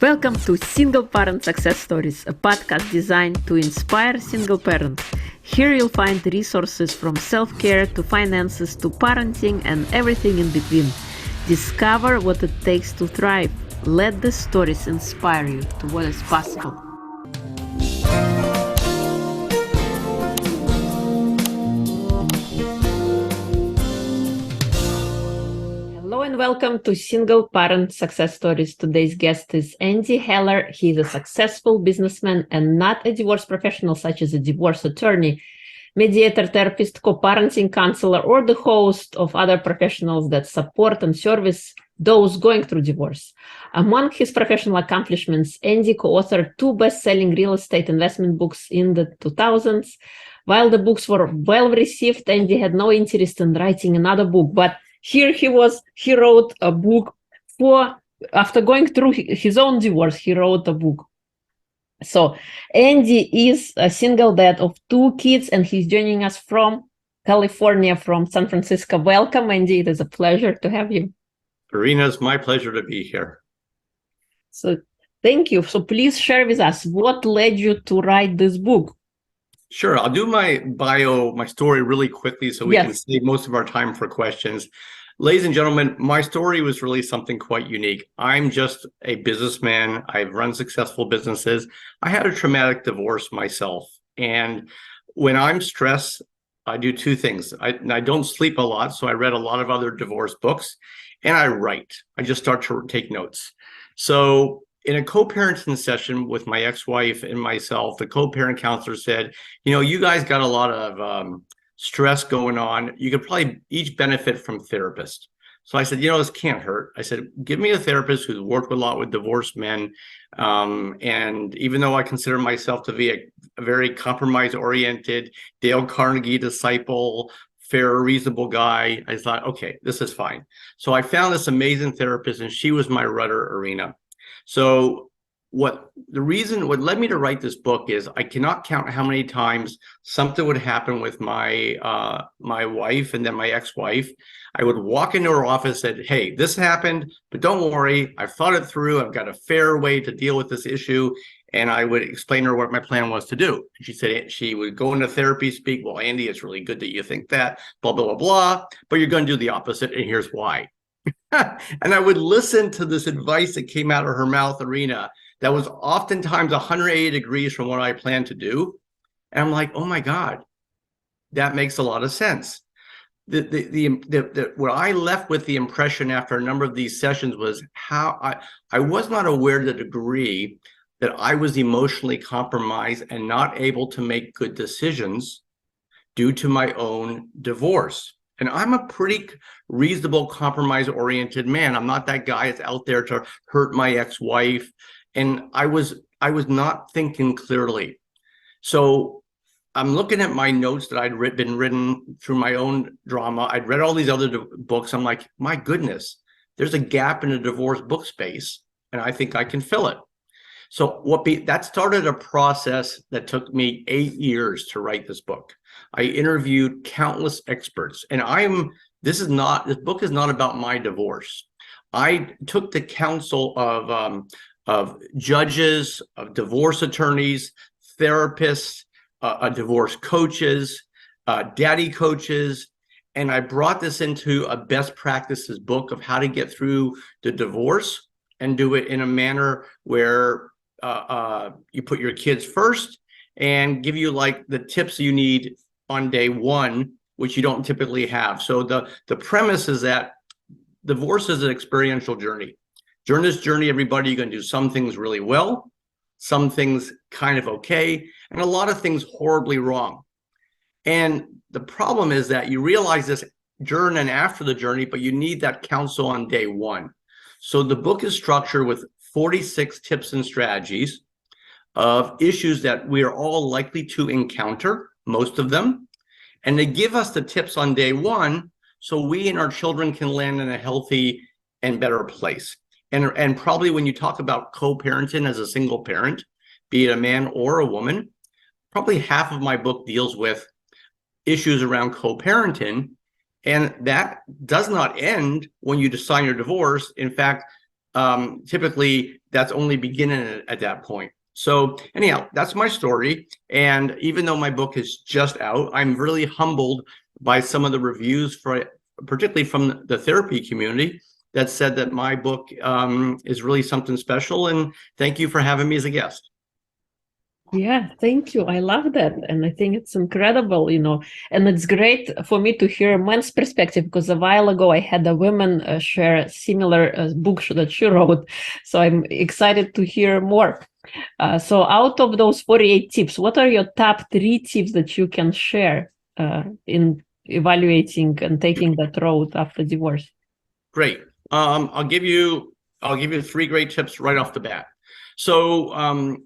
Welcome to Single Parent Success Stories, a podcast designed to inspire single parents. Here you'll find resources from self-care to finances to parenting and everything in between. Discover what it takes to thrive. Let the stories inspire you to what is possible. Hello and welcome to Single Parent Success Stories. Today's guest is Andy Heller. He's a successful businessman and not a divorce professional such as a divorce attorney, mediator, therapist, co-parenting counselor, or the host of other professionals that support and service those going through divorce. Among his professional accomplishments, Andy co-authored 2 best-selling real estate investment books in the 2000s. While the books were well received, Andy had no interest in writing another book, but here he wrote a book after going through his own divorce, he wrote a book. So Andy is a single dad of 2 kids, and he's joining us from California, from San Francisco. Welcome, Andy. It is a pleasure to have you. Irina, it's my pleasure to be here. So thank you. So please share with us what led you to write this book. Sure. I'll do my story really quickly so we can save most of our time for questions. Ladies and gentlemen, my story was really something quite unique. I'm just a businessman. I've run successful businesses. I had a traumatic divorce myself. And when I'm stressed, I do 2 things. I don't sleep a lot, so I read a lot of other divorce books, and I write. I just start to take notes. So in a co-parenting session with my ex-wife and myself, the co-parent counselor said, you guys got a lot of stress going on. You could probably each benefit from therapists. So I said, this can't hurt. I said, give me a therapist who's worked a lot with divorced men. And even though I consider myself to be a very compromise-oriented, Dale Carnegie disciple, fair, reasonable guy, I thought, okay, this is fine. So I found this amazing therapist, and she was my rudder, Irina. So what led me to write this book is I cannot count how many times something would happen with my wife and then my ex-wife. I would walk into her office and said, hey, this happened, but don't worry. I've thought it through. I've got a fair way to deal with this issue. And I would explain to her what my plan was to do. She said she would go into therapy, speak, well, Andy, it's really good that you think that, blah, blah, blah, blah, but you're going to do the opposite. And here's why. And I would listen to this advice that came out of her mouth, Irina, that was oftentimes 180 degrees from what I planned to do. And I'm like, oh my God, that makes a lot of sense. What I left with the impression after a number of these sessions was how I was not aware to the degree that I was emotionally compromised and not able to make good decisions due to my own divorce. And I'm a pretty reasonable, compromise-oriented man. I'm not that guy that's out there to hurt my ex-wife. And I was not thinking clearly. So I'm looking at my notes that I'd been written through my own drama. I'd read all these other books. I'm like, my goodness, there's a gap in the divorce book space, and I think I can fill it. So that started a process that took me 8 years to write this book. I interviewed countless experts, and this book is not about my divorce. I took the counsel of judges, of divorce attorneys, therapists, divorce coaches, daddy coaches, and I brought this into a best practices book of how to get through the divorce and do it in a manner where you put your kids first and give you like the tips you need on day 1, which you don't typically have. So the premise is that divorce is an experiential journey. During this journey, everybody, you're going to do some things really well, some things kind of okay, and a lot of things horribly wrong. And the problem is that you realize this during and after the journey, but you need that counsel on day 1. So the book is structured with 46 tips and strategies of issues that we are all likely to encounter, most of them. And they give us the tips on day 1 so we and our children can land in a healthy and better place. And probably when you talk about co-parenting as a single parent, be it a man or a woman, probably half of my book deals with issues around co-parenting. And that does not end when you sign your divorce. In fact, typically that's only beginning at that point. So anyhow, that's my story. And even though my book is just out, I'm really humbled by some of the reviews for it, particularly from the therapy community, that said that my book is really something special. And thank you for having me as a guest. Yeah, thank you. I love that. And I think it's incredible, and it's great for me to hear a man's perspective, because a while ago I had a woman share a similar book that she wrote. So I'm excited to hear more. So out of those 48 tips, what are your top 3 tips that you can share in evaluating and taking that road after divorce? Great. I'll give you 3 great tips right off the bat. So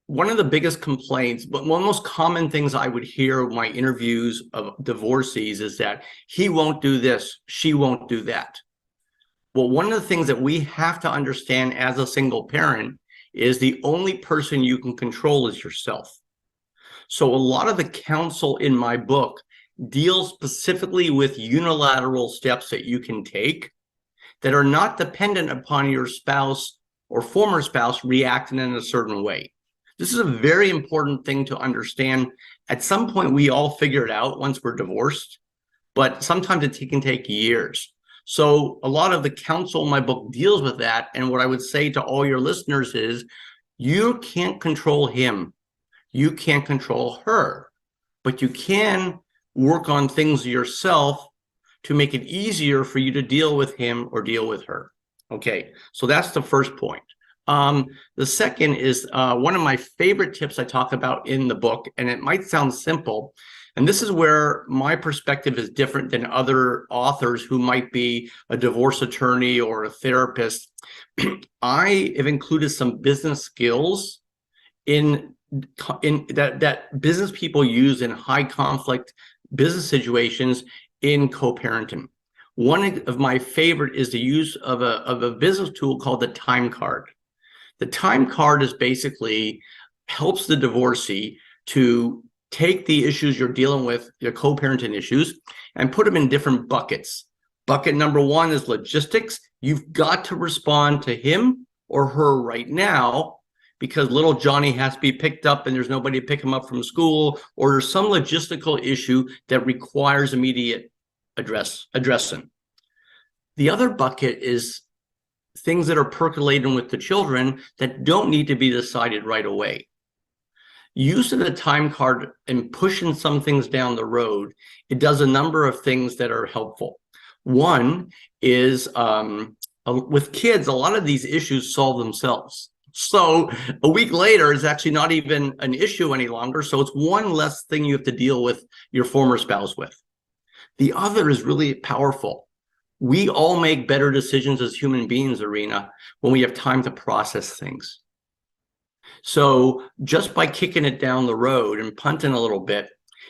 one of the biggest complaints, but one of the most common things I would hear in my interviews of divorcees is that he won't do this, she won't do that. Well, one of the things that we have to understand as a single parent is the only person you can control is yourself. So a lot of the counsel in my book deals specifically with unilateral steps that you can take that are not dependent upon your spouse or former spouse reacting in a certain way. This is a very important thing to understand. At some point, we all figure it out once we're divorced, but sometimes it can take years. So a lot of the counsel in my book deals with that. And what I would say to all your listeners is, you can't control him. You can't control her, but you can work on things yourself to make it easier for you to deal with him or deal with her. Okay, so that's the first point. The second is one of my favorite tips I talk about in the book, and it might sound simple, and this is where my perspective is different than other authors who might be a divorce attorney or a therapist. I have included some business skills in that business people use in high conflict business situations in co-parenting. One of my favorite is the use of a business tool called the time card. The time card is basically helps the divorcee to take the issues you're dealing with, your co-parenting issues, and put them in different buckets. Bucket number 1 is logistics. You've got to respond to him or her right now because little Johnny has to be picked up and there's nobody to pick him up from school, or there's some logistical issue that requires immediate addressing. The other bucket is things that are percolating with the children that don't need to be decided right away. Use of the time card and pushing some things down the road, it does a number of things that are helpful. One is with kids, a lot of these issues solve themselves. So a week later, it's actually not even an issue any longer. So it's one less thing you have to deal with your former spouse with. The other is really powerful. We all make better decisions as human beings, Irina, when we have time to process things. So just by kicking it down the road and punting a little bit,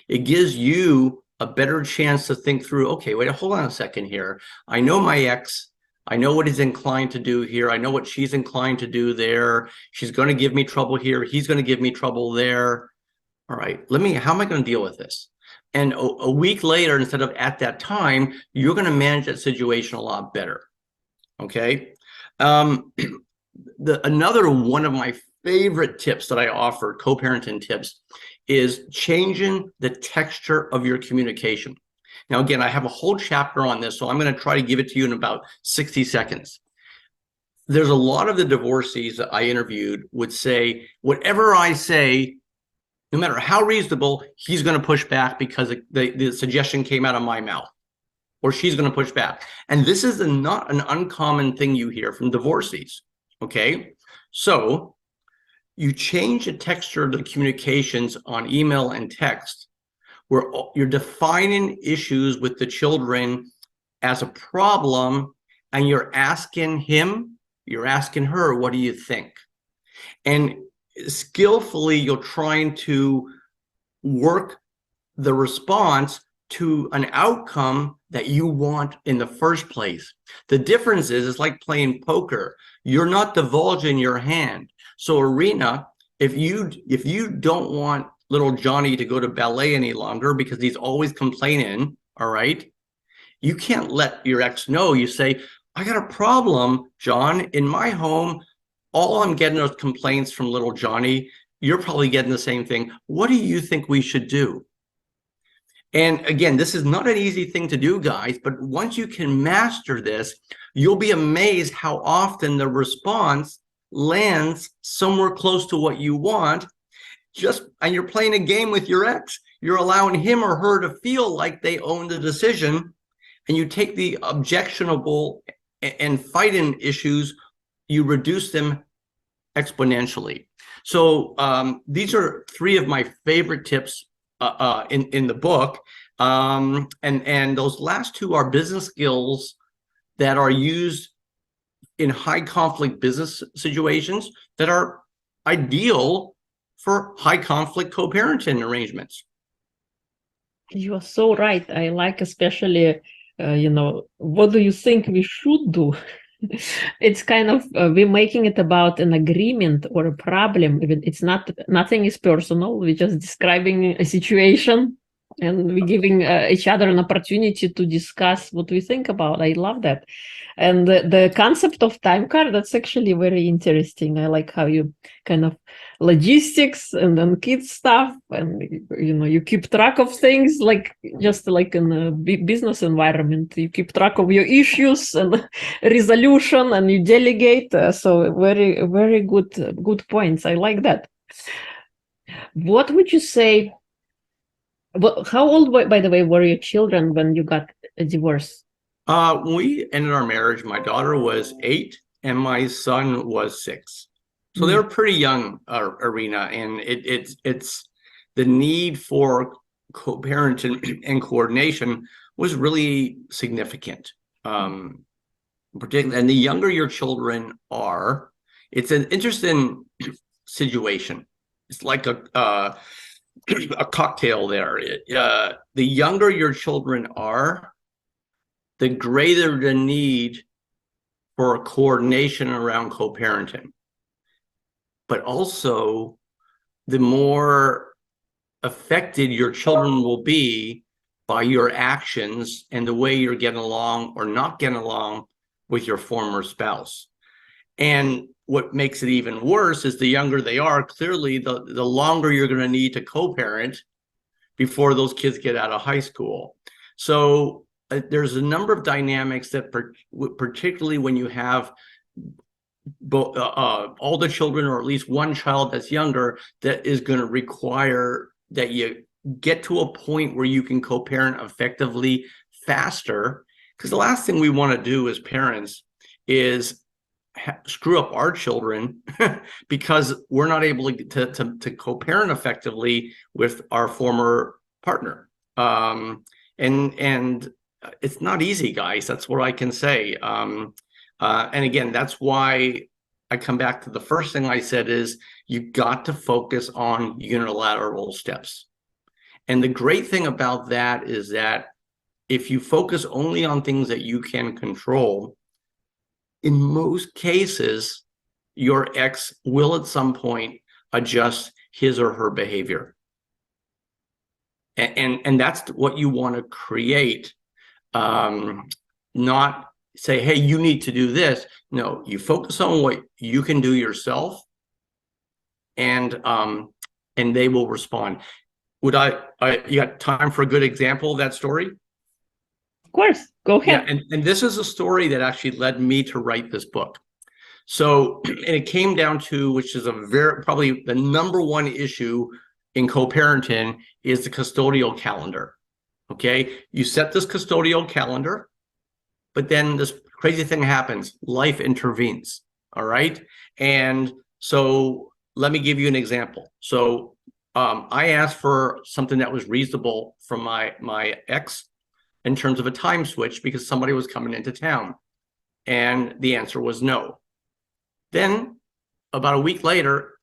it gives you a better chance to think through, okay, wait, hold on a second here. I know my ex. I know what he's inclined to do here. I know what she's inclined to do there. She's going to give me trouble here. He's going to give me trouble there. All right, how am I going to deal with this? And a week later, instead of at that time, you're going to manage that situation a lot better. Okay. Another one of my favorite tips that I offer, co-parenting tips, is changing the texture of your communication. Now, again, I have a whole chapter on this, so I'm going to try to give it to you in about 60 seconds. There's a lot of the divorcees that I interviewed would say, whatever I say, no matter how reasonable, he's going to push back because the suggestion came out of my mouth, or she's going to push back. And this is not an uncommon thing you hear from divorcees, okay? So you change the texture of the communications on email and text, where you're defining issues with the children as a problem, and you're asking him, you're asking her, what do you think? And skillfully, you're trying to work the response to an outcome that you want in the first place. The difference is, it's like playing poker. You're not divulging your hand. So Irina, if you don't want little Johnny to go to ballet any longer because he's always complaining, all right, you can't let your ex know. You say, I got a problem, John. In my home, all I'm getting are complaints from little Johnny. You're probably getting the same thing. What do you think we should do? And again, this is not an easy thing to do, guys, but once you can master this, you'll be amazed how often the response lands somewhere close to what you want. And you're playing a game with your ex. You're allowing him or her to feel like they own the decision, and you take the objectionable and fighting issues, you reduce them exponentially. So these are three of my favorite tips in the book, and those last two are business skills that are used in high conflict business situations that are ideal for high conflict co-parenting arrangements. You are so right. I like especially, what do you think we should do? It's kind of we're making it about an agreement or a problem. It's nothing is personal. We're just describing a situation, and we're giving each other an opportunity to discuss what we think about. I love that. And the concept of time card, that's actually very interesting. I like how you kind of logistics and then kids stuff, and you keep track of things, like just like in a business environment, you keep track of your issues and resolution, and you delegate. So very, very good points. I like that. What would you say? How old, by the way, were your children when you got a divorce? We ended our marriage. My daughter was 8 and my son was 6. So they were pretty young, Irina, and it's the need for co-parenting and coordination was really significant. Particularly, and the younger your children are, it's an interesting situation. It's like a cocktail there. The younger your children are, the greater the need for coordination around co-parenting. But also, the more affected your children will be by your actions and the way you're getting along or not getting along with your former spouse. And what makes it even worse is the younger they are, clearly, the longer you're going to need to co-parent before those kids get out of high school. So there's a number of dynamics that, particularly when you have all the children, or at least one child that's younger, that is going to require that you get to a point where you can co-parent effectively faster. Because the last thing we want to do as parents is screw up our children because we're not able to co-parent effectively with our former partner. And it's not easy, guys. That's what I can say. And again, that's why I come back to the first thing I said is you got to focus on unilateral steps. And the great thing about that is that if you focus only on things that you can control, in most cases, your ex will at some point adjust his or her behavior. And that's what you want to create. Not say, hey, you need to do this. No, you focus on what you can do yourself, and they will respond. You got time for a good example of that story? Of course, go ahead. Yeah, and this is a story that actually led me to write this book. So, and it came down to, which is probably the number one issue in co-parenting, is the custodial calendar. Okay, you set this custodial calendar, but then this crazy thing happens. Life intervenes. All right, and so let me give you an example. So I asked for something that was reasonable from my ex in terms of a time switch because somebody was coming into town, and the answer was no. Then about a week later,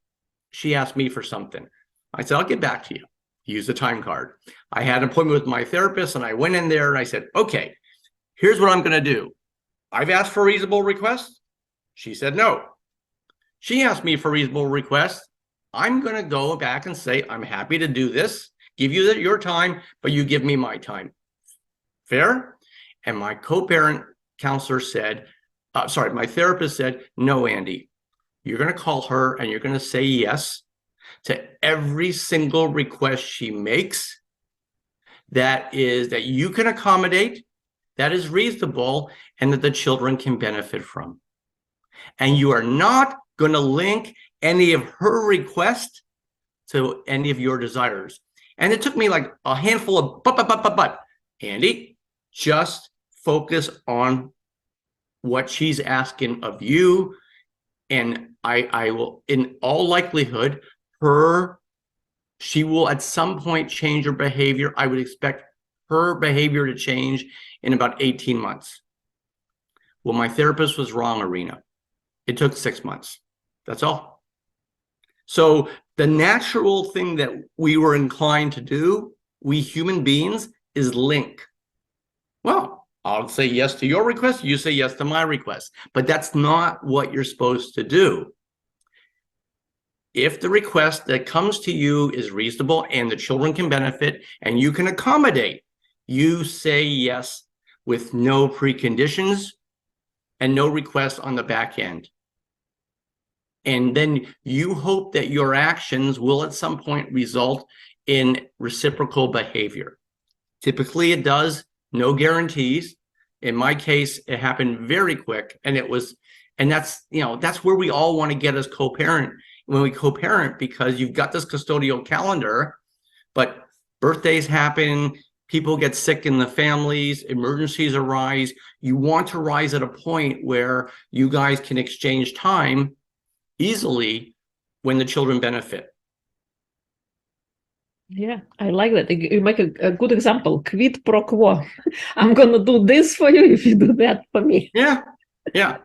she asked me for something. I said, I'll get back to you. Use the time card. I had an appointment with my therapist, and I went in there and I said, okay, here's what I'm going to do. I've asked for a reasonable request. She said no. She asked me for a reasonable request. I'm going to go back and say, I'm happy to do this, give you your time, but you give me my time. Fair? And my co-parent counselor said, sorry, my therapist said, no, Andy, you're going to call her and you're going to say yes to every single request she makes that you can accommodate, that is reasonable, and that the children can benefit from. And you are not going to link any of her requests to any of your desires. And it took me like a handful of but. Andy, just focus on what she's asking of you. And I will, in all likelihood, she will at some point change her behavior. I would expect her behavior to change in about 18 months. Well, my therapist was wrong, Irina. It took 6 months. That's all. So the natural thing that we were inclined to do, we human beings, is link. Well, I'll say yes to your request, you say yes to my request. But that's not what you're supposed to do. If the request that comes to you is reasonable and the children can benefit and you can accommodate, you say yes with no preconditions and no request on the back end. And then you hope that your actions will at some point result in reciprocal behavior. Typically it does, no guarantees. In my case, it happened very quick, and that's where we all want to get as co-parent when we co-parent, because you've got this custodial calendar, but birthdays happen, people get sick in the families, emergencies arise. You want to rise at a point where you guys can exchange time easily when the children benefit. Yeah, I like that. You make a good example. Quid pro quo. I'm going to do this for you if you do that for me. Yeah, yeah.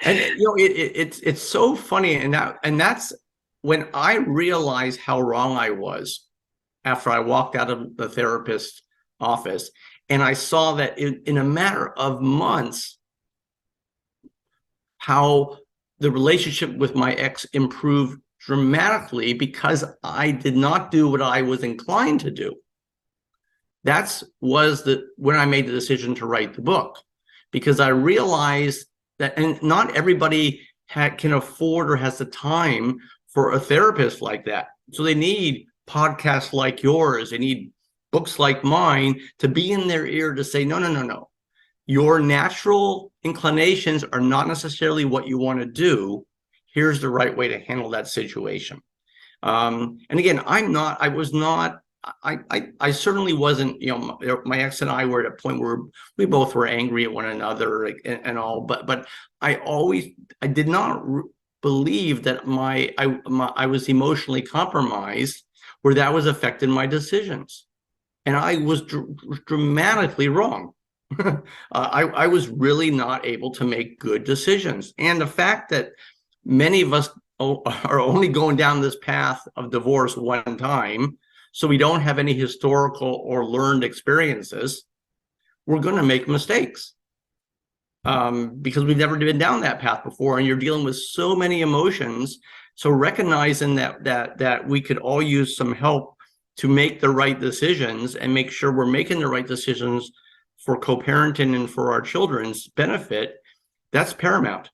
And it's so funny, and that's when I realized how wrong I was after I walked out of the therapist's office, and I saw that in a matter of months, how the relationship with my ex improved dramatically because I did not do what I was inclined to do. When I made the decision to write the book, because I realized that, and not everybody can afford or has the time for a therapist like that. So they need podcasts like yours, they need books like mine to be in their ear to say, no. Your natural inclinations are not necessarily what you want to do. Here's the right way to handle that situation. And again, I certainly wasn't, my ex and I were at a point where we both were angry at one another and all, but I did not believe that I was emotionally compromised where that was affecting my decisions. And I was dramatically wrong. I was really not able to make good decisions. And the fact that many of us are only going down this path of divorce one time, so we don't have any historical or learned experiences, we're going to make mistakes because we've never been down that path before, and you're dealing with so many emotions. So recognizing that we could all use some help to make the right decisions and make sure we're making the right decisions for co-parenting and for our children's benefit, that's paramount.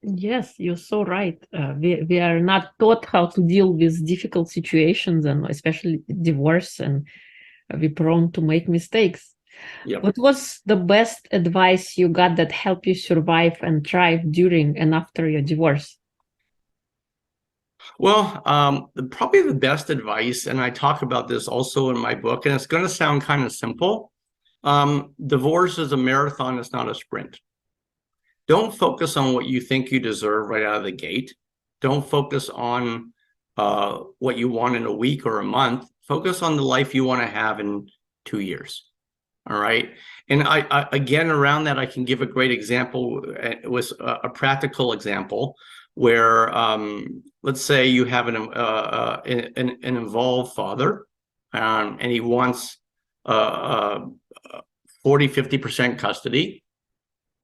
Yes, you're so right. We are not taught how to deal with difficult situations, and especially divorce, and we're prone to make mistakes. Yep. What was the best advice you got that helped you survive and thrive during and after your divorce? Well, probably the best advice, and I talk about this also in my book, and it's going to sound kind of simple. Divorce is a marathon, it's not a sprint. Don't focus on what you think you deserve right out of the gate. Don't focus on what you want in a week or a month. Focus on the life you want to have in 2 years. All right. And I again, around that, I can give a great example. It was a practical example where, let's say you have an involved father, and he wants 40-50% custody,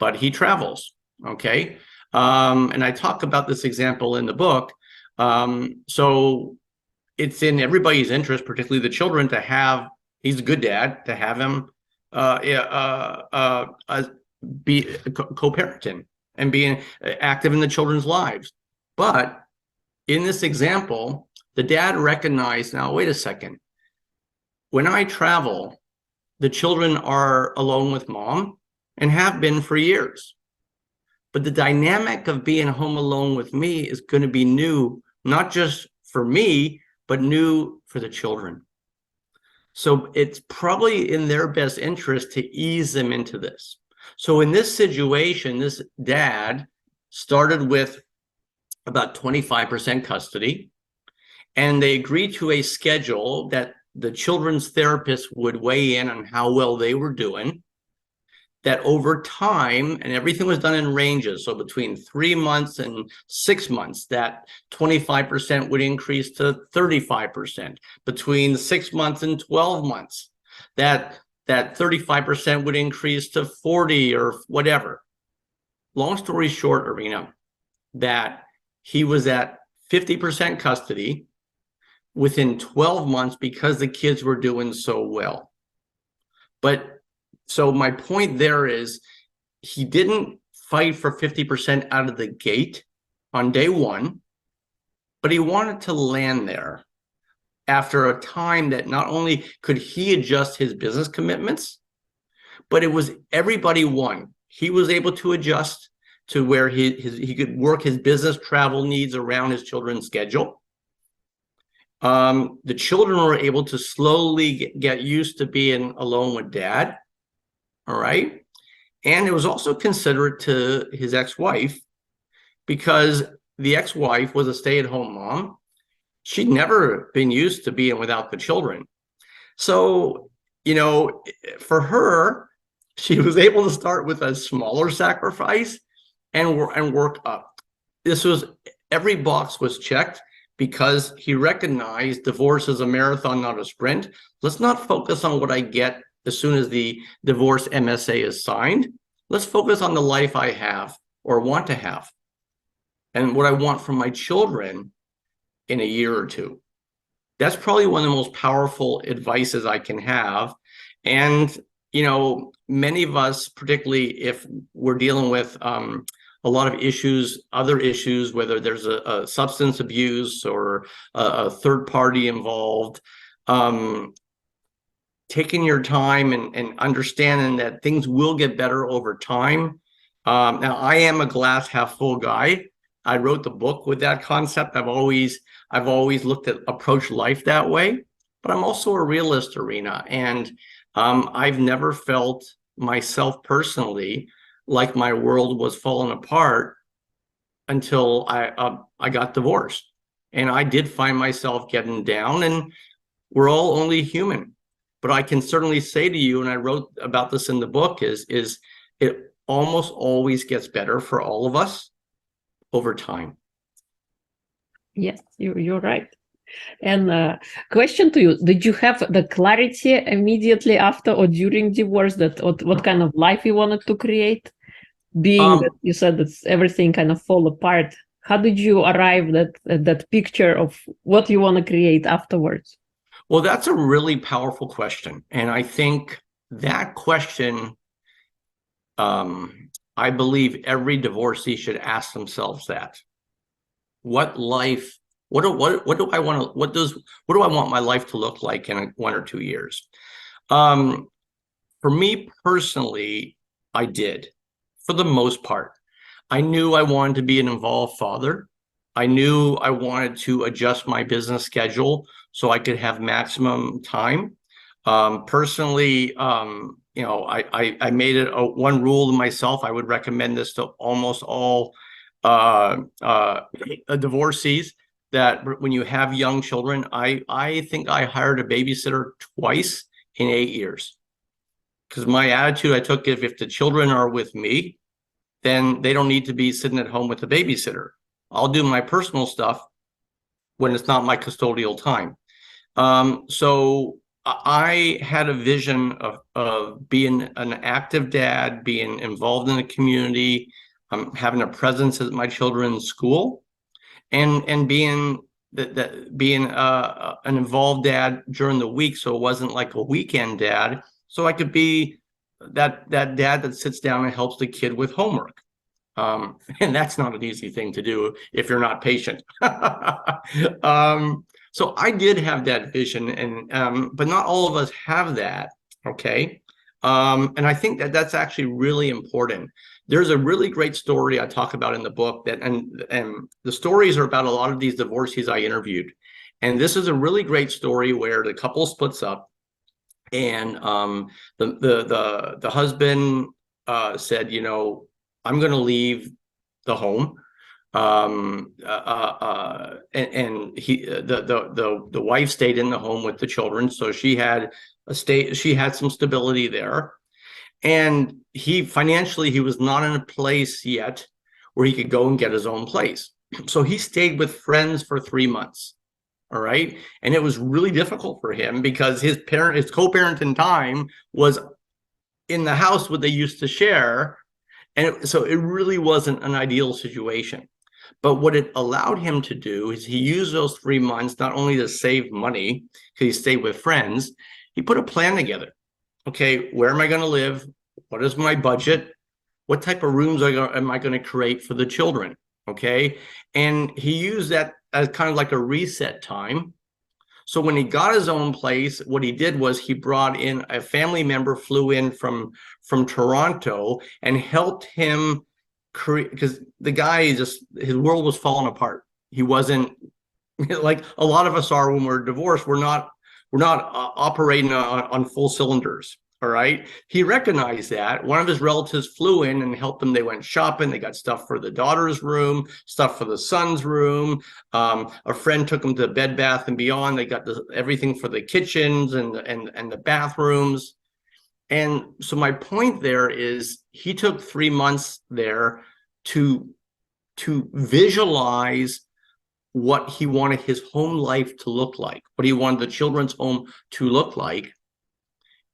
but he travels. Okay. And I talk about this example in the book. So it's in everybody's interest, particularly the children, to have, he's a good dad, to have him be co-parenting. and being active in the children's lives. But in this example, the dad recognized, now, wait a second. When I travel, the children are alone with mom and have been for years. But the dynamic of being home alone with me is going to be new, not just for me, but new for the children. So it's probably in their best interest to ease them into this. So in this situation, this dad started with about 25% custody, and they agreed to a schedule that the children's therapist would weigh in on how well they were doing, that over time, and everything was done in ranges, so between 3 months and 6 months, that 25% would increase to 35%. Between 6 months and 12 months, that 35% would increase to 40 or whatever. Long story short, Irina, that he was at 50% custody within 12 months because the kids were doing so well. But so my point there is, he didn't fight for 50% out of the gate on day one, but he wanted to land there after a time that not only could he adjust his business commitments, but it was everybody won. He was able to adjust to where he could work his business travel needs around his children's schedule. The children were able to slowly get used to being alone with dad. All right. And it was also considerate to his ex-wife, because the ex-wife was a stay-at-home mom. She'd never been used to being without the children. So, for her, she was able to start with a smaller sacrifice and work up. Every box was checked, because he recognized divorce is a marathon, not a sprint. Let's not focus on what I get as soon as the divorce MSA is signed. Let's focus on the life I have or want to have, and what I want from my children in a year or two. That's probably one of the most powerful advices I can have. And, many of us, particularly if we're dealing with a lot of issues, other issues, whether there's a substance abuse or a third party involved, taking your time and understanding that things will get better over time. Now, I am a glass half full guy. I wrote the book with that concept. I've always looked at approach life that way, but I'm also a realist, Irina, and I've never felt myself personally like my world was falling apart until I got divorced. And I did find myself getting down, and we're all only human. But I can certainly say to you, and I wrote about this in the book, is it almost always gets better for all of us over time. Yes, you're right. And question to you, did you have the clarity immediately after or during divorce that what kind of life you wanted to create? Being that you said that everything kind of fall apart, how did you arrive at that picture of what you want to create afterwards? Well, that's a really powerful question. And I think that question, I believe every divorcee should ask themselves that. What do I want my life to look like in 1 or 2 years? For me personally, I did. For the most part, I knew I wanted to be an involved father. I knew I wanted to adjust my business schedule so I could have maximum time. Personally, I made it one rule to myself. I would recommend this to almost all divorcees, that when you have young children, I think I hired a babysitter twice in 8 years. Because my attitude I took, if the children are with me, then they don't need to be sitting at home with the babysitter. I'll do my personal stuff when it's not my custodial time. So I had a vision of being an active dad, being involved in the community, having a presence at my children's school, and being an involved dad during the week. So it wasn't like a weekend dad. So I could be that dad that sits down and helps the kid with homework. And that's not an easy thing to do if you're not patient. So I did have that vision, and but not all of us have that. Okay. And I think that that's actually really important. There's a really great story I talk about in the book that, and the stories are about a lot of these divorcees I interviewed. And this is a really great story where the couple splits up, and the husband said, you know, I'm going to leave the home. And he the wife stayed in the home with the children, so she had some stability there. And he financially, he was not in a place yet where he could go and get his own place. So he stayed with friends for 3 months. All right. And it was really difficult for him because his co-parenting time was in the house what they used to share. And so it really wasn't an ideal situation. But what it allowed him to do is he used those 3 months not only to save money because he stayed with friends, he put a plan together. Okay, where am I going to live? What is my budget? What type of rooms am I going to create for the children? Okay, and he used that as kind of like a reset time. So when he got his own place, what he did was he brought in a family member, flew in from Toronto, and helped him create, because the guy just, his world was falling apart. He wasn't like a lot of us are when we're divorced. We're not operating on full cylinders. All right. He recognized that. One of his relatives flew in and helped them. They went shopping. They got stuff for the daughter's room, stuff for the son's room. A friend took them to Bed Bath and Beyond. They got everything for the kitchens and the bathrooms. And so my point there is he took 3 months there to visualize what he wanted his home life to look like, what he wanted the children's home to look like.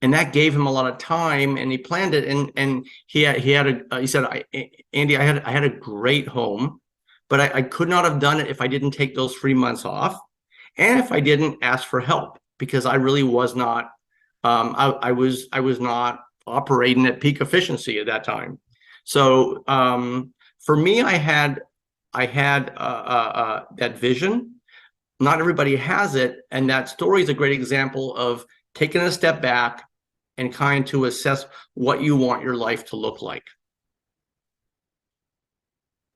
And that gave him a lot of time, and he planned it. And he said, Andy, I had a great home, but I could not have done it if I didn't take those 3 months off, and if I didn't ask for help, because I really was not, I was not operating at peak efficiency at that time. So for me, I had that vision. Not everybody has it, and that story is a great example of taking a step back and kind to assess what you want your life to look like.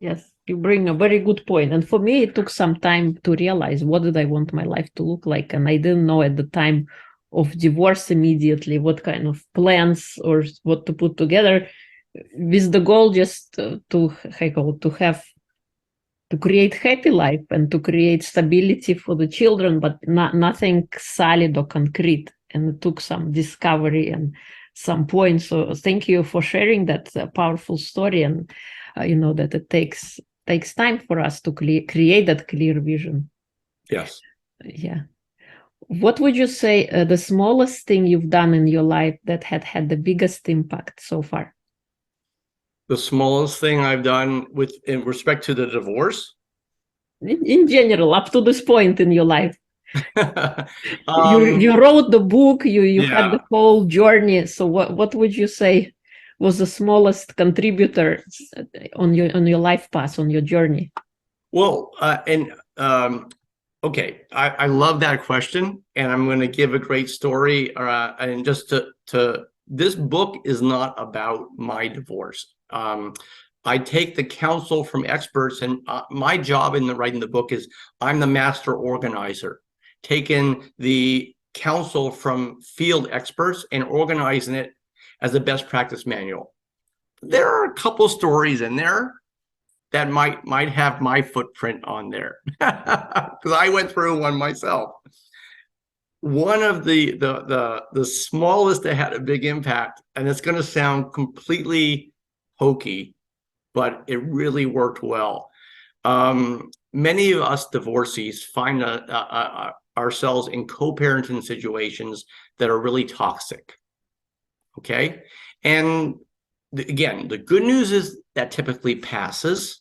Yes, you bring a very good point. And for me, it took some time to realize what did I want my life to look like. And I didn't know at the time of divorce immediately what kind of plans or what to put together, with the goal just to create happy life and to create stability for the children, but nothing solid or concrete. And it took some discovery and some points. So thank you for sharing that powerful story. And that it takes time for us to create that clear vision. Yes. Yeah. What would you say the smallest thing you've done in your life that had the biggest impact so far? The smallest thing I've done in respect to the divorce? In general, up to this point in your life. um, you wrote the book, you had yeah. the whole journey. So what would you say was the smallest contributor on your life path, on your journey? Well, okay, I love that question, and I'm going to give a great story. And just to this book is not about my divorce. I take the counsel from experts, and my job in writing the book is I'm the master organizer, taking the counsel from field experts and organizing it as a best practice manual. There are a couple stories in there that might have my footprint on there because I went through one myself. One of the smallest that had a big impact, and it's going to sound completely hokey, but it really worked well. Many of us divorcees find ourselves in co-parenting situations that are really toxic. Okay, and again, the good news is that typically passes.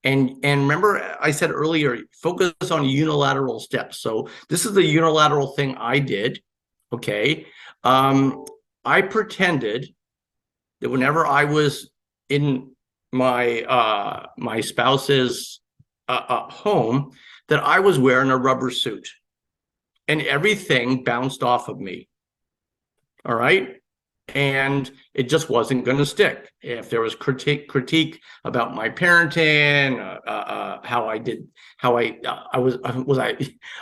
And remember, I said earlier, focus on unilateral steps. So this is the unilateral thing I did. Okay. I pretended that whenever I was in my spouse's home that I was wearing a rubber suit, and everything bounced off of me. All right. And it just wasn't going to stick. If there was critique about my parenting, how I did, how I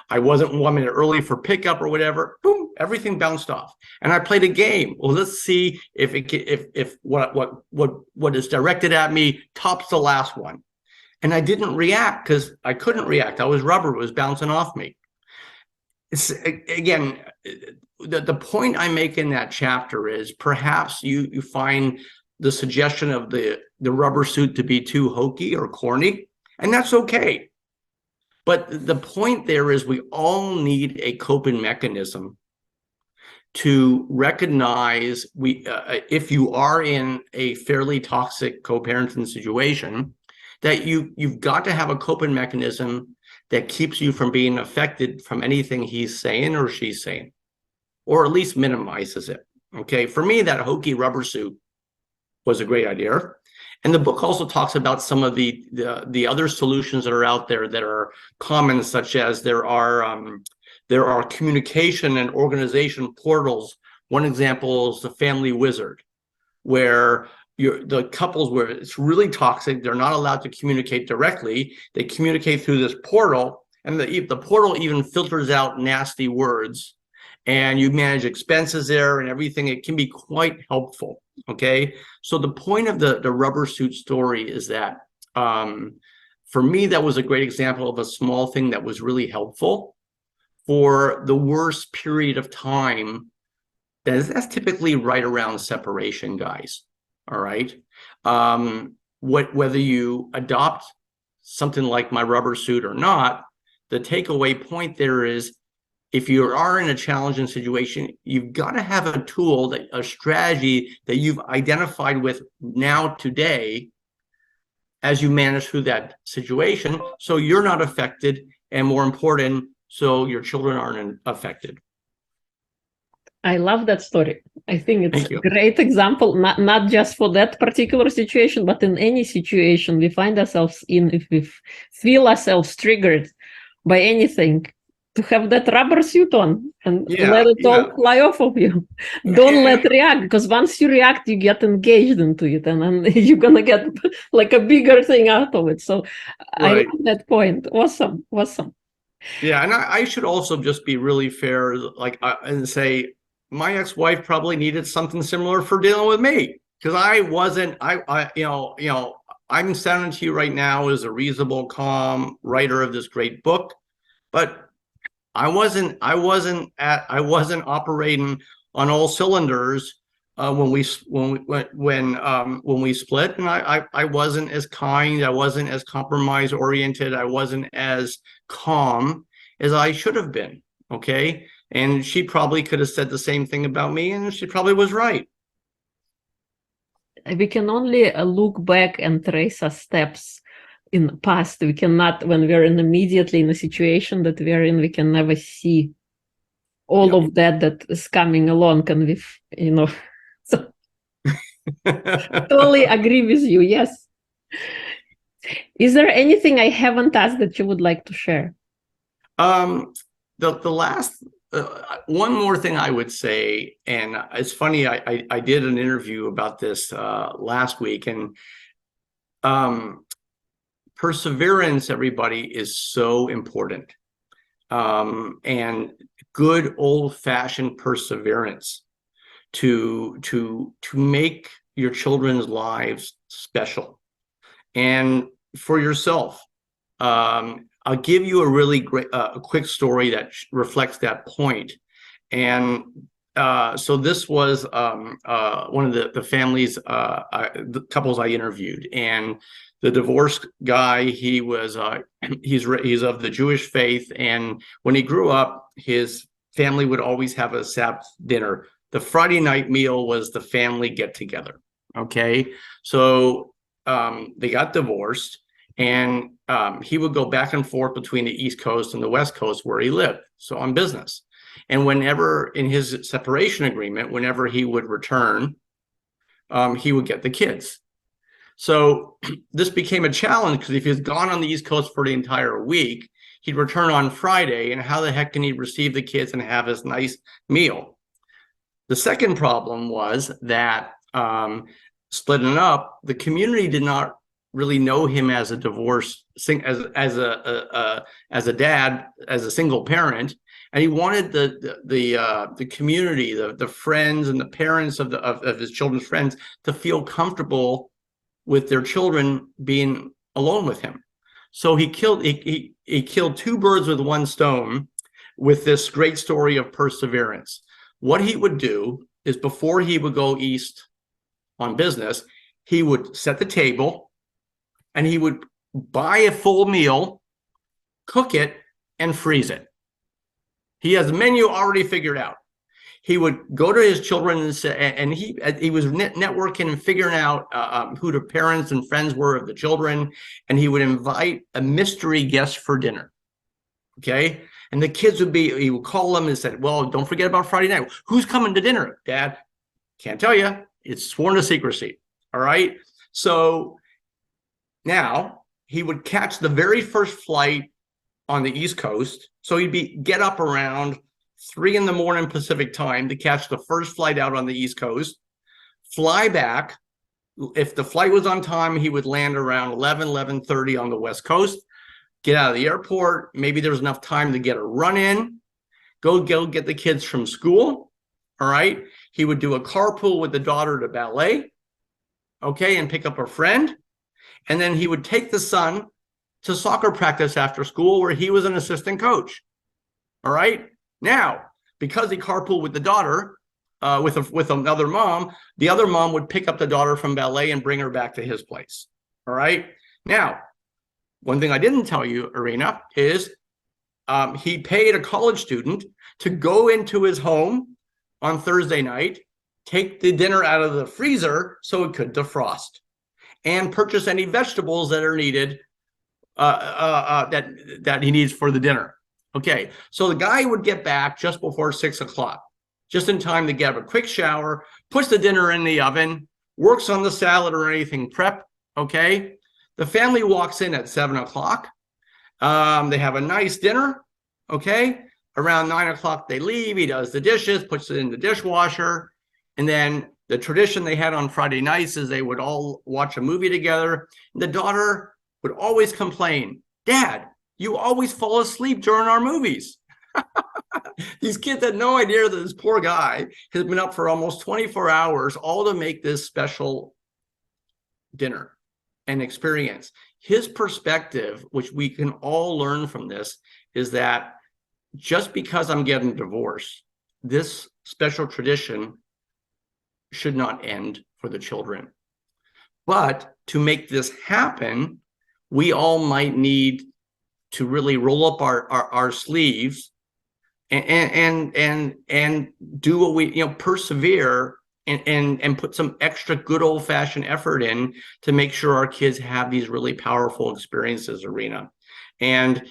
I wasn't 1 minute early for pickup or whatever. Boom, everything bounced off. And I played a game. Well, let's see if what is directed at me tops the last one. And I didn't react because I couldn't react. I was rubber. It was bouncing off me. It's, again, the point I make in that chapter is perhaps you find the suggestion of the rubber suit to be too hokey or corny, and that's okay. But the point there is we all need a coping mechanism to recognize if you are in a fairly toxic co-parenting situation, that you've got to have a coping mechanism that keeps you from being affected from anything he's saying or she's saying, or at least minimizes it. Okay, for me, that hokey rubber suit was a great idea. And the book also talks about some of the other solutions that are out there that are common, such as there are communication and organization portals. One example is the Family Wizard, where the couples where it's really toxic, they're not allowed to communicate directly. They communicate through this portal, and the portal even filters out nasty words, and you manage expenses there and everything. It can be quite helpful. Okay, so the point of the rubber suit story is that for me, that was a great example of a small thing that was really helpful for the worst period of time. That's typically right around separation, guys. All right. Whether you adopt something like my rubber suit or not, the takeaway point there is, if you are in a challenging situation, you've got to have a tool, a strategy that you've identified with now today as you manage through that situation, so you're not affected, and more important, so your children aren't affected. I love that story. I think it's a great example, not just for that particular situation, but in any situation we find ourselves in, if we feel ourselves triggered by anything, to have that rubber suit on and let it all fly off of you. Don't let react, because once you react, you get engaged into it, and then you're going to get like a bigger thing out of it. So I love that point. Awesome. Yeah, and I should also just be really fair, and say, my ex-wife probably needed something similar for dealing with me, because I'm sounding to you right now as a reasonable, calm writer of this great book, but I wasn't operating on all cylinders when we split, and I wasn't as kind, I wasn't as compromise oriented, I wasn't as calm as I should have been. Okay. And she probably could have said the same thing about me, and she probably was right. We can only look back and trace our steps in the past. We cannot, when we're immediately in a situation that we're in, we can never see all of that is coming along. And we've, so totally agree with you. Yes. Is there anything I haven't asked that you would like to share? The last one more thing I would say, and it's funny, I did an interview about this last week, and perseverance, everybody, is so important, and good old-fashioned perseverance to make your children's lives special, and for yourself. I'll give you a really great, a quick story that reflects that point. And so this was one of the families, the couples I interviewed, and the divorced guy, he was he's of the Jewish faith, and when he grew up, his family would always have a Sabbath dinner. The Friday night meal was the family get together. Okay, so they got divorced. And he would go back and forth between the East Coast and the West Coast where he lived, so on business. And whenever, in his separation agreement, whenever he would return, he would get the kids. So this became a challenge because if he was gone on the East Coast for the entire week, he'd return on Friday, and how the heck can he receive the kids and have his nice meal? The second problem was that splitting up, the community did not really know him as a divorce, as a dad, as a single parent, and he wanted the community, the friends and the parents of his children's friends to feel comfortable with their children being alone with him. So he killed two birds with one stone with this great story of perseverance. What he would do is, before he would go east on business, he would set the table and he would buy a full meal, cook it, and freeze it. He has a menu already figured out. He would go to his children and say, and he was networking and figuring out who the parents and friends were of the children, and he would invite a mystery guest for dinner. Okay. And the kids he would call them and said, well, don't forget about Friday night. Who's coming to dinner, Dad? Can't tell you. It's sworn to secrecy. All right. So now he would catch the very first flight on the East Coast. So he'd get up around 3 a.m. Pacific time to catch the first flight out on the East Coast, fly back. If the flight was on time, he would land around 11:30 on the West Coast, get out of the airport. Maybe there was enough time to get a run in, go get the kids from school. All right. He would do a carpool with the daughter to ballet. Okay. And pick up a friend. And then he would take the son to soccer practice after school, where he was an assistant coach. All right. Now, because he carpooled with the daughter, with another mom, the other mom would pick up the daughter from ballet and bring her back to his place. All right. Now, one thing I didn't tell you, Irina, is he paid a college student to go into his home on Thursday night, take the dinner out of the freezer so it could defrost, and purchase any vegetables that are needed, that he needs for the dinner. Okay, so the guy would get back just before 6 o'clock, just in time to get a quick shower, puts the dinner in the oven, works on the salad or anything prep. Okay, the family walks in at 7 o'clock. They have a nice dinner. Okay, around 9 o'clock they leave. He does the dishes, puts it in the dishwasher, and then the tradition they had on Friday nights is they would all watch a movie together. The daughter would always complain, Dad, you always fall asleep during our movies. These kids had no idea that this poor guy has been up for almost 24 hours, all to make this special dinner and experience. His perspective, which we can all learn from this, is that just because I'm getting divorced, this special tradition should not end for the children. But to make this happen, we all might need to really roll up our sleeves and do what we, persevere and put some extra good old-fashioned effort in to make sure our kids have these really powerful experiences, Irina. And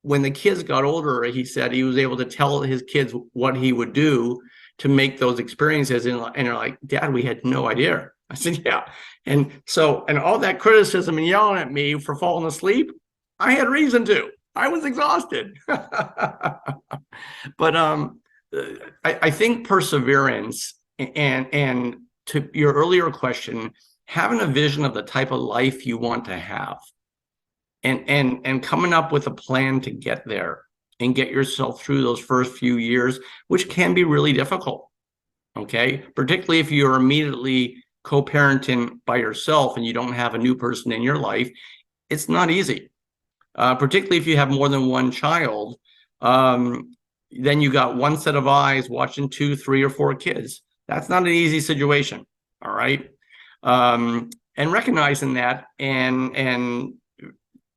when the kids got older, he said he was able to tell his kids what he would do to make those experiences, and they're like, Dad, we had no idea. I said, yeah. And all that criticism and yelling at me for falling asleep, I had reason to. I was exhausted. But I think perseverance and to your earlier question, having a vision of the type of life you want to have, and coming up with a plan to get there and get yourself through those first few years, which can be really difficult. Okay, particularly if you're immediately co-parenting by yourself and you don't have a new person in your life, it's not easy. Particularly if you have more than one child, then you got one set of eyes watching 2, 3, or 4 kids. That's not an easy situation. All right, and recognizing that and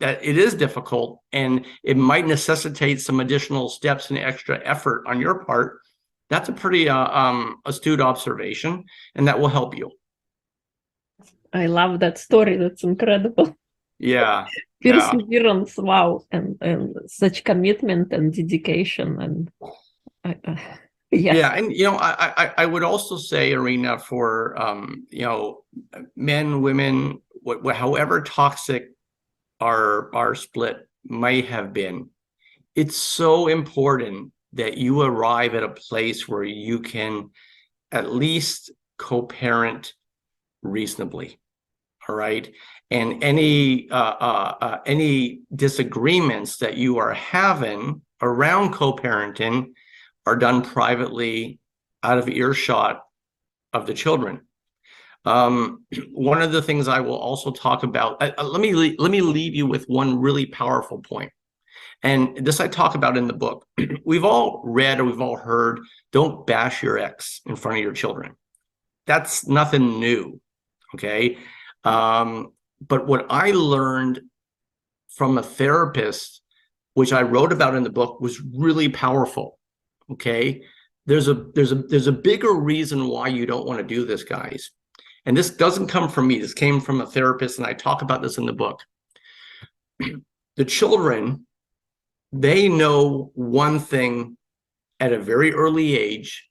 that it is difficult and it might necessitate some additional steps and extra effort on your part. That's a pretty astute observation, and that will help you. I love that story. That's incredible. Yeah. Perseverance, wow, and such commitment and dedication. And Yes. Yeah, and I would also say, Irina, for men, women, however toxic our split may have been, it's so important that you arrive at a place where you can at least co-parent reasonably. All right. And any disagreements that you are having around co-parenting are done privately out of earshot of the children. One of the things I will also talk about, let me leave you with one really powerful point. And this I talk about in the book. We've all read or we've all heard, don't bash your ex in front of your children. That's nothing new. Okay. But what I learned from a therapist, which I wrote about in the book, was really powerful. Okay. There's a bigger reason why you don't want to do this, guys. And this doesn't come from me. This came from a therapist, and I talk about this in the book. The children, they know one thing at a very early age,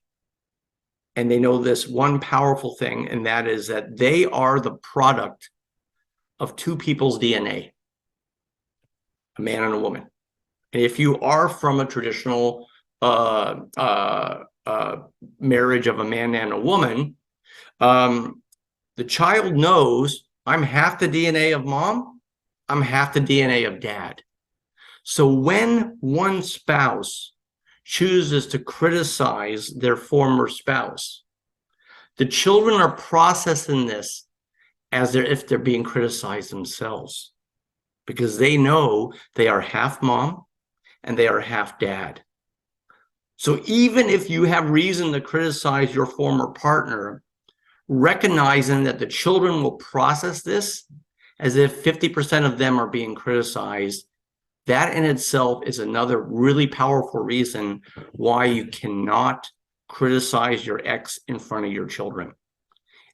and they know this one powerful thing, and that is that they are the product of two people's DNA, a man and a woman. And if you are from a traditional marriage of a man and a woman, the child knows I'm half the DNA of mom, I'm half the DNA of dad. So when one spouse chooses to criticize their former spouse, the children are processing this as if they're being criticized themselves, because they know they are half mom and they are half dad. So even if you have reason to criticize your former partner, recognizing that the children will process this as if 50% of them are being criticized, that in itself is another really powerful reason why you cannot criticize your ex in front of your children.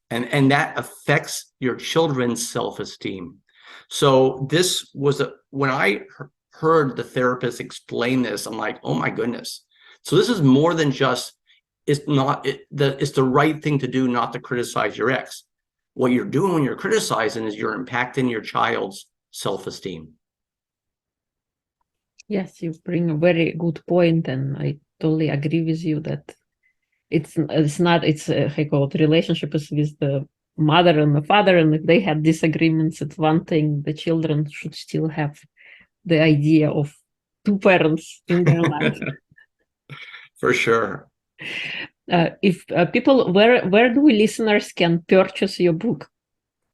And that affects your children's self-esteem. So this was when I heard the therapist explain this, I'm like, oh my goodness. So this is more than just, it's the right thing to do not to criticize your ex. What you're doing when you're criticizing is you're impacting your child's self-esteem. Yes, you bring a very good point, and I totally agree with you that it's I call it relationship is with the mother and the father, and if they had disagreements, it's one thing. The children should still have the idea of two parents in their life. For sure. If people, where do we listeners can purchase your book?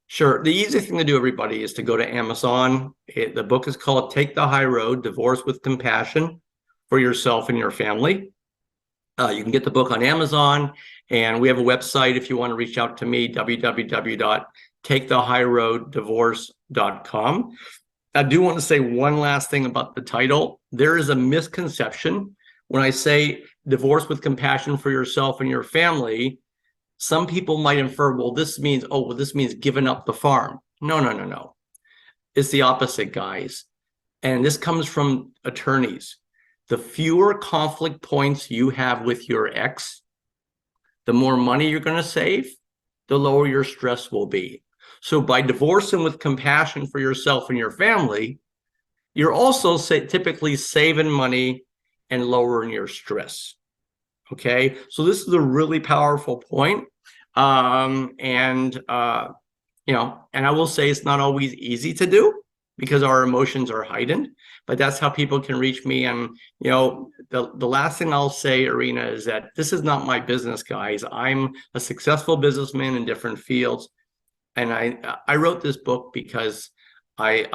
Sure. The easy thing to do, everybody, is to go to Amazon. The book is called Take the High Road, Divorce with Compassion for Yourself and Your Family. You can get the book on Amazon, and we have a website if you want to reach out to me, www.takethehighroaddivorce.com. I do want to say one last thing about the title. There is a misconception when I say divorce with compassion for yourself and your family. Some people might infer, well, this means giving up the farm. No. It's the opposite, guys. And this comes from attorneys. The fewer conflict points you have with your ex, the more money you're going to save, the lower your stress will be. So by divorcing with compassion for yourself and your family, you're also typically saving money and lowering your stress. Okay, so this is a really powerful point. And I will say it's not always easy to do because our emotions are heightened, but that's how people can reach me. And, the last thing I'll say, Irina, is that this is not my business, guys. I'm a successful businessman in different fields. And I wrote this book because I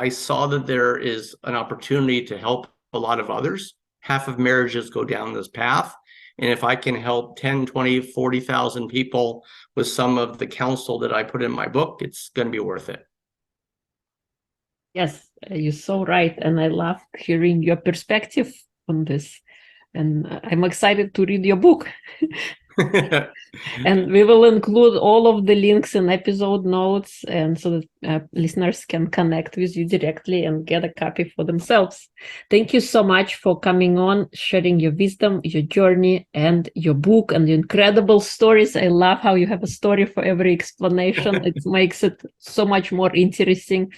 saw that there is an opportunity to help a lot of others. Half of marriages go down this path. And if I can help 10, 20, 40,000 people with some of the counsel that I put in my book, it's going to be worth it. Yes, you're so right. And I love hearing your perspective on this. And I'm excited to read your book. And we will include all of the links in episode notes, and so that listeners can connect with you directly and get a copy for themselves. Thank you so much for coming on, sharing your wisdom, your journey, and your book, and your incredible stories. I love how you have a story for every explanation. It makes it so much more interesting.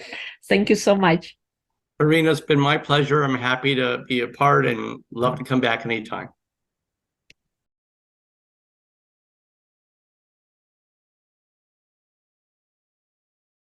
Thank you so much. Irina, it's been my pleasure. I'm happy to be a part and love to come back anytime.